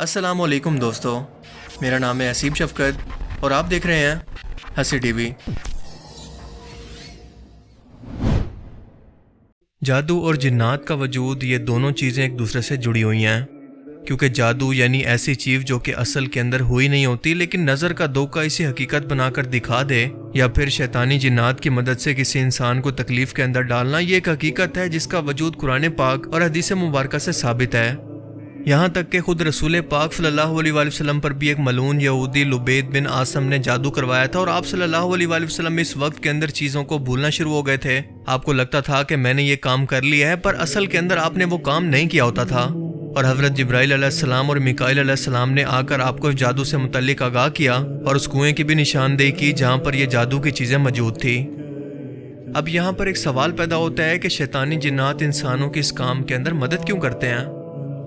السلام علیکم دوستو، میرا نام ہے حسیب شفقت اور آپ دیکھ رہے ہیں ہنسی ٹی وی۔ جادو اور جنات کا وجود، یہ دونوں چیزیں ایک دوسرے سے جڑی ہوئی ہیں، کیونکہ جادو یعنی ایسی چیز جو کہ اصل کے اندر ہوئی نہیں ہوتی لیکن نظر کا دھوکہ اسے حقیقت بنا کر دکھا دے، یا پھر شیطانی جنات کی مدد سے کسی انسان کو تکلیف کے اندر ڈالنا، یہ ایک حقیقت ہے جس کا وجود قرآن پاک اور حدیث مبارکہ سے ثابت ہے۔ یہاں تک کہ خود رسول پاک صلی اللہ علیہ وآلہ وسلم پر بھی ایک ملعون یہودی لبید بن عاصم نے جادو کروایا تھا، اور آپ صلی اللہ علیہ وآلہ وسلم اس وقت کے اندر چیزوں کو بھولنا شروع ہو گئے تھے۔ آپ کو لگتا تھا کہ میں نے یہ کام کر لیا ہے، پر اصل کے اندر آپ نے وہ کام نہیں کیا ہوتا تھا، اور حضرت جبرائیل علیہ السلام اور میکائیل علیہ السلام نے آ کر آپ کو جادو سے متعلق آگاہ کیا اور اس کنویں کی بھی نشاندہی کی جہاں پر یہ جادو کی چیزیں موجود تھی۔ اب یہاں پر ایک سوال پیدا ہوتا ہے کہ شیطانی جنات انسانوں کے اس کام کے اندر مدد کیوں کرتے ہیں؟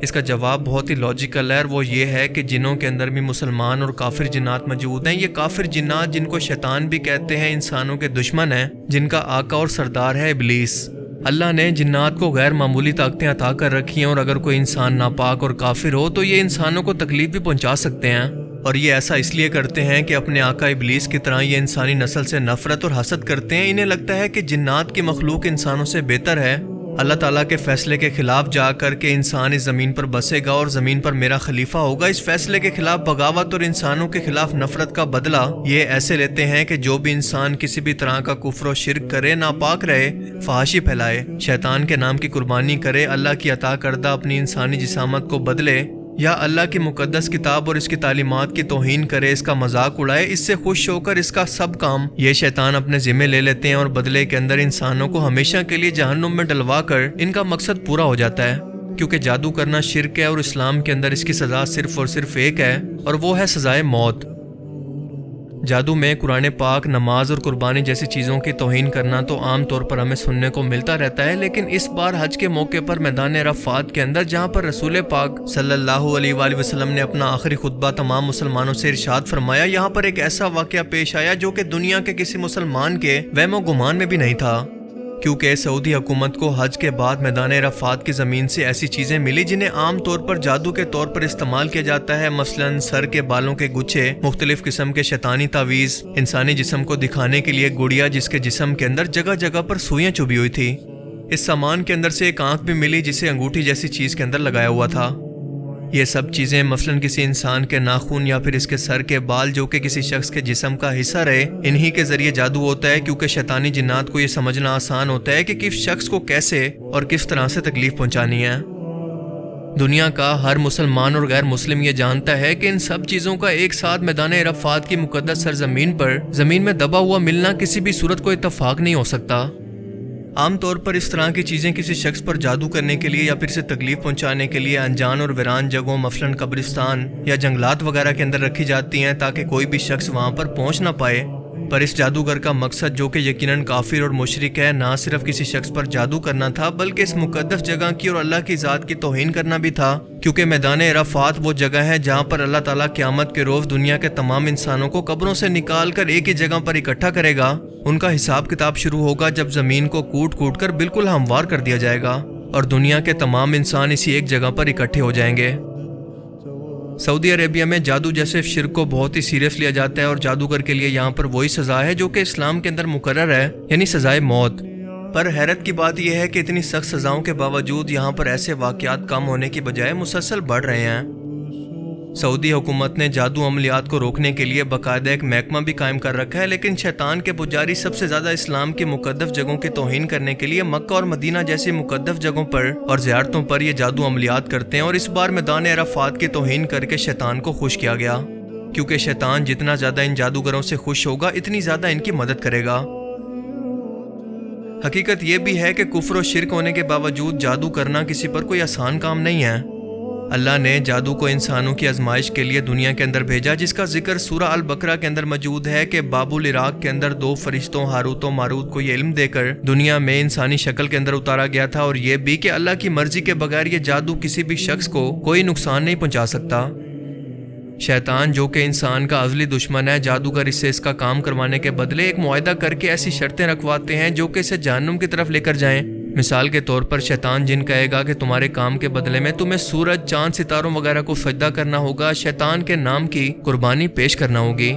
اس کا جواب بہت ہی لاجیکل ہے، اور وہ یہ ہے کہ جنوں کے اندر بھی مسلمان اور کافر جنات موجود ہیں۔ یہ کافر جنات، جن کو شیطان بھی کہتے ہیں، انسانوں کے دشمن ہیں، جن کا آقا اور سردار ہے ابلیس۔ اللہ نے جنات کو غیر معمولی طاقتیں عطا کر رکھی ہیں، اور اگر کوئی انسان ناپاک اور کافر ہو تو یہ انسانوں کو تکلیف بھی پہنچا سکتے ہیں، اور یہ ایسا اس لیے کرتے ہیں کہ اپنے آقا ابلیس کی طرح یہ انسانی نسل سے نفرت اور حسد کرتے ہیں۔ انہیں لگتا ہے کہ جنات کی مخلوق انسانوں سے بہتر ہے، اللہ تعالیٰ کے فیصلے کے خلاف جا کر کے انسان اس زمین پر بسے گا اور زمین پر میرا خلیفہ ہوگا۔ اس فیصلے کے خلاف بغاوت اور انسانوں کے خلاف نفرت کا بدلہ یہ ایسے لیتے ہیں کہ جو بھی انسان کسی بھی طرح کا کفر و شرک کرے، ناپاک رہے، فحاشی پھیلائے، شیطان کے نام کی قربانی کرے، اللہ کی عطا کردہ اپنی انسانی جسامت کو بدلے، یا اللہ کی مقدس کتاب اور اس کی تعلیمات کی توہین کرے، اس کا مذاق اڑائے، اس سے خوش ہو کر اس کا سب کام یہ شیطان اپنے ذمہ لے لیتے ہیں، اور بدلے کے اندر انسانوں کو ہمیشہ کے لیے جہنم میں ڈلوا کر ان کا مقصد پورا ہو جاتا ہے۔ کیونکہ جادو کرنا شرک ہے، اور اسلام کے اندر اس کی سزا صرف اور صرف ایک ہے، اور وہ ہے سزائے موت۔ جادو میں قرآن پاک، نماز اور قربانی جیسی چیزوں کی توہین کرنا تو عام طور پر ہمیں سننے کو ملتا رہتا ہے، لیکن اس بار حج کے موقع پر میدان عرفات کے اندر، جہاں پر رسول پاک صلی اللہ علیہ وآلہ وسلم نے اپنا آخری خطبہ تمام مسلمانوں سے ارشاد فرمایا، یہاں پر ایک ایسا واقعہ پیش آیا جو کہ دنیا کے کسی مسلمان کے وہم و گمان میں بھی نہیں تھا، کیونکہ سعودی حکومت کو حج کے بعد میدان عرفات کی زمین سے ایسی چیزیں ملی جنہیں عام طور پر جادو کے طور پر استعمال کیا جاتا ہے، مثلاً سر کے بالوں کے گچھے، مختلف قسم کے شیطانی تعویذ، انسانی جسم کو دکھانے کے لیے گڑیا جس کے جسم کے اندر جگہ جگہ پر سوئیاں چبھی ہوئی تھی۔ اس سامان کے اندر سے ایک آنکھ بھی ملی جسے انگوٹھی جیسی چیز کے اندر لگایا ہوا تھا۔ یہ سب چیزیں مثلاً کسی انسان کے ناخن یا پھر اس کے سر کے بال جو کہ کسی شخص کے جسم کا حصہ رہے، انہی کے ذریعے جادو ہوتا ہے، کیونکہ شیطانی جنات کو یہ سمجھنا آسان ہوتا ہے کہ کس شخص کو کیسے اور کس طرح سے تکلیف پہنچانی ہے۔ دنیا کا ہر مسلمان اور غیر مسلم یہ جانتا ہے کہ ان سب چیزوں کا ایک ساتھ میدان عرفات کی مقدس سرزمین پر زمین میں دبا ہوا ملنا کسی بھی صورت کو اتفاق نہیں ہو سکتا۔ عام طور پر اس طرح کی چیزیں کسی شخص پر جادو کرنے کے لیے یا پھر اسے تکلیف پہنچانے کے لیے انجان اور ویران جگہوں، مثلاً قبرستان یا جنگلات وغیرہ کے اندر رکھی جاتی ہیں تاکہ کوئی بھی شخص وہاں پر پہنچ نہ پائے۔ پر اس جادوگر کا مقصد، جو کہ یقیناً کافر اور مشرک ہے، نہ صرف کسی شخص پر جادو کرنا تھا بلکہ اس مقدس جگہ کی اور اللہ کی ذات کی توہین کرنا بھی تھا، کیونکہ میدان عرفات وہ جگہ ہے جہاں پر اللہ تعالیٰ قیامت کے روز دنیا کے تمام انسانوں کو قبروں سے نکال کر ایک ہی جگہ پر اکٹھا کرے گا۔ ان کا حساب کتاب شروع ہوگا جب زمین کو کوٹ کوٹ کر بالکل ہموار کر دیا جائے گا، اور دنیا کے تمام انسان اسی ایک جگہ پر اکٹھے ہو جائیں گے۔ سعودی عربیہ میں جادو جیسے شرک کو بہت ہی سیریس لیا جاتا ہے، اور جادوگر کے لیے یہاں پر وہی سزا ہے جو کہ اسلام کے اندر مقرر ہے، یعنی سزائے موت۔ پر حیرت کی بات یہ ہے کہ اتنی سخت سزاؤں کے باوجود یہاں پر ایسے واقعات کم ہونے کی بجائے مسلسل بڑھ رہے ہیں۔ سعودی حکومت نے جادو عملیات کو روکنے کے لیے باقاعدہ ایک محکمہ بھی قائم کر رکھا ہے، لیکن شیطان کے پجاری سب سے زیادہ اسلام کی مقدس جگہوں کی توہین کرنے کے لیے مکہ اور مدینہ جیسی مقدس جگہوں پر اور زیارتوں پر یہ جادو عملیات کرتے ہیں، اور اس بار میدان عرفات کی توہین کر کے شیطان کو خوش کیا گیا، کیونکہ شیطان جتنا زیادہ ان جادوگروں سے خوش ہوگا اتنی زیادہ ان کی مدد کرے گا۔ حقیقت یہ بھی ہے کہ کفر و شرک ہونے کے باوجود جادو کرنا کسی پر کوئی آسان کام نہیں ہے۔ اللہ نے جادو کو انسانوں کی آزمائش کے لیے دنیا کے اندر بھیجا، جس کا ذکر سورہ البقرہ کے اندر موجود ہے کہ باب العراق کے اندر 2 فرشتوں ہاروت و ماروت کو یہ علم دے کر دنیا میں انسانی شکل کے اندر اتارا گیا تھا، اور یہ بھی کہ اللہ کی مرضی کے بغیر یہ جادو کسی بھی شخص کو کوئی نقصان نہیں پہنچا سکتا۔ شیطان جو کہ انسان کا ازلی دشمن ہے، جادوگر اس سے اس کا کام کروانے کے بدلے ایک معاہدہ کر کے ایسی شرطیں رکھواتے ہیں جو کہ اسے جہنم کی طرف لے کر جائیں، مثال کے طور پر شیطان جن کہے گا کہ تمہارے کام کے بدلے میں تمہیں سورج، چاند، ستاروں وغیرہ کو سجدہ کرنا ہوگا، شیطان کے نام کی قربانی پیش کرنا ہوگی۔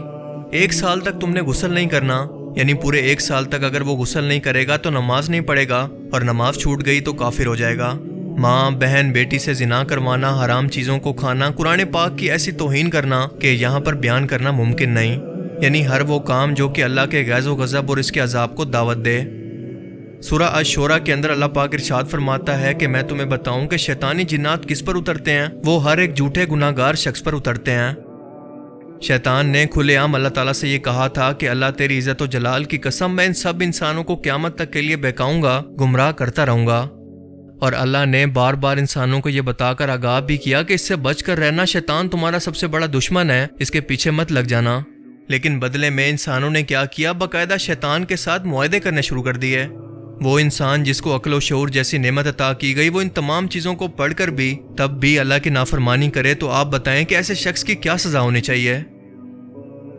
1 سال تک تم نے غسل نہیں کرنا، یعنی پورے 1 سال تک اگر وہ غسل نہیں کرے گا تو نماز نہیں پڑھے گا، اور نماز چھوٹ گئی تو کافر ہو جائے گا۔ ماں، بہن، بیٹی سے زنا کروانا، حرام چیزوں کو کھانا، قرآن پاک کی ایسی توہین کرنا کہ یہاں پر بیان کرنا ممکن نہیں، یعنی ہر وہ کام جو کہ اللہ کے غیظ و غضب اور اس کے عذاب کو دعوت دے۔ سورہ الشورى کے اندر اللہ پاک ارشاد فرماتا ہے کہ میں تمہیں بتاؤں کہ شیطانی جنات کس پر اترتے ہیں؟ وہ ہر ایک جھوٹے گناہ گار شخص پر اترتے ہیں۔ شیطان نے کھلے عام اللہ تعالیٰ سے یہ کہا تھا کہ اللہ تیری عزت و جلال کی قسم، میں ان سب انسانوں کو قیامت تک کے لیے بہکاؤں گا، گمراہ کرتا رہوں گا۔ اور اللہ نے بار بار انسانوں کو یہ بتا کر آگاہ بھی کیا کہ اس سے بچ کر رہنا، شیطان تمہارا سب سے بڑا دشمن ہے، اس کے پیچھے مت لگ جانا۔ لیکن بدلے میں انسانوں نے کیا کیا؟ باقاعدہ شیطان کے ساتھ معاہدے کرنے شروع کر دیے۔ وہ انسان جس کو عقل و شعور جیسی نعمت عطا کی گئی، وہ ان تمام چیزوں کو پڑھ کر بھی تب بھی اللہ کی نافرمانی کرے، تو آپ بتائیں کہ ایسے شخص کی کیا سزا ہونی چاہیے؟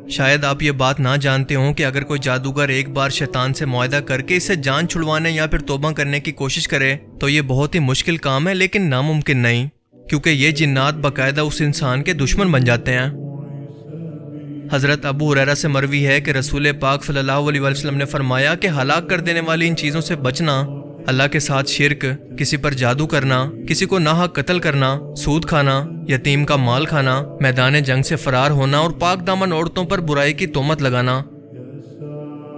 شاید آپ یہ بات نہ جانتے ہوں کہ اگر کوئی جادوگر ایک بار شیطان سے معاہدہ کر کے اسے جان چھڑوانے یا پھر توبہ کرنے کی کوشش کرے تو یہ بہت ہی مشکل کام ہے، لیکن ناممکن نہیں، کیونکہ یہ جنات باقاعدہ اس انسان کے دشمن بن جاتے ہیں۔ حضرت ابو ہریرہ سے مروی ہے کہ رسول پاک صلی اللہ علیہ وسلم نے فرمایا کہ ہلاک کر دینے والی ان چیزوں سے بچنا، اللہ کے ساتھ شرک، کسی پر جادو کرنا، کسی کو ناحق قتل کرنا، سود کھانا، یتیم کا مال کھانا، میدان جنگ سے فرار ہونا، اور پاک دامن عورتوں پر برائی کی تہمت لگانا۔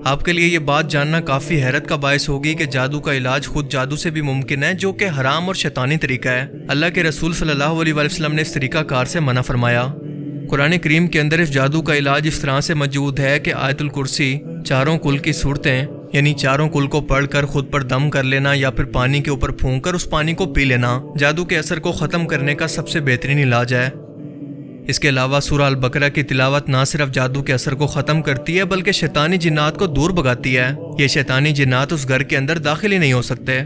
آپ کے لیے یہ بات جاننا کافی حیرت کا باعث ہوگی کہ جادو کا علاج خود جادو سے بھی ممکن ہے، جو کہ حرام اور شیطانی طریقہ ہے۔ اللہ کے رسول صلی اللہ علیہ وسلم نے اس طریقہ کار سے منع فرمایا۔ قرآن کریم کے اندر اس جادو کا علاج اس طرح سے موجود ہے کہ آیت الکرسی، چاروں کل کی صورتیں، یعنی چاروں کل کو پڑھ کر خود پر دم کر لینا یا پھر پانی کے اوپر پھونک کر اس پانی کو پی لینا، جادو کے اثر کو ختم کرنے کا سب سے بہترین علاج ہے۔ اس کے علاوہ سورہ البقرہ کی تلاوت نہ صرف جادو کے اثر کو ختم کرتی ہے بلکہ شیطانی جنات کو دور بھگاتی ہے۔ یہ شیطانی جنات اس گھر کے اندر داخل ہی نہیں ہو سکتے۔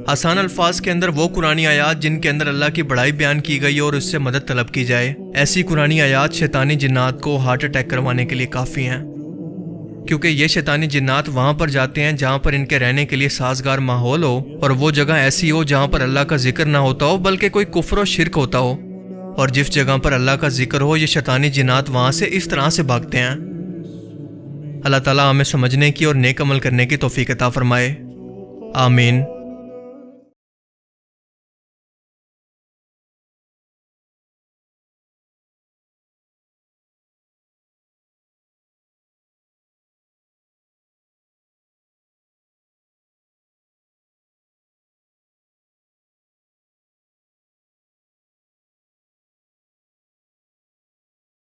آسان الفاظ کے اندر وہ قرآنی آیات جن کے اندر اللہ کی بڑائی بیان کی گئی اور اس سے مدد طلب کی جائے، ایسی قرآنی آیات شیطانی جنات کو ہارٹ اٹیک کروانے کے لیے کافی ہیں، کیونکہ یہ شیطانی جنات وہاں پر جاتے ہیں جہاں پر ان کے رہنے کے لیے سازگار ماحول ہو، اور وہ جگہ ایسی ہو جہاں پر اللہ کا ذکر نہ ہوتا ہو بلکہ کوئی کفر و شرک ہوتا ہو، اور جس جگہ پر اللہ کا ذکر ہو یہ شیطانی جنات وہاں سے اس طرح سے بھاگتے ہیں۔ اللہ تعالیٰ ہمیں سمجھنے کی اور نیک عمل کرنے کی توفیق عطا فرمائے، آمین۔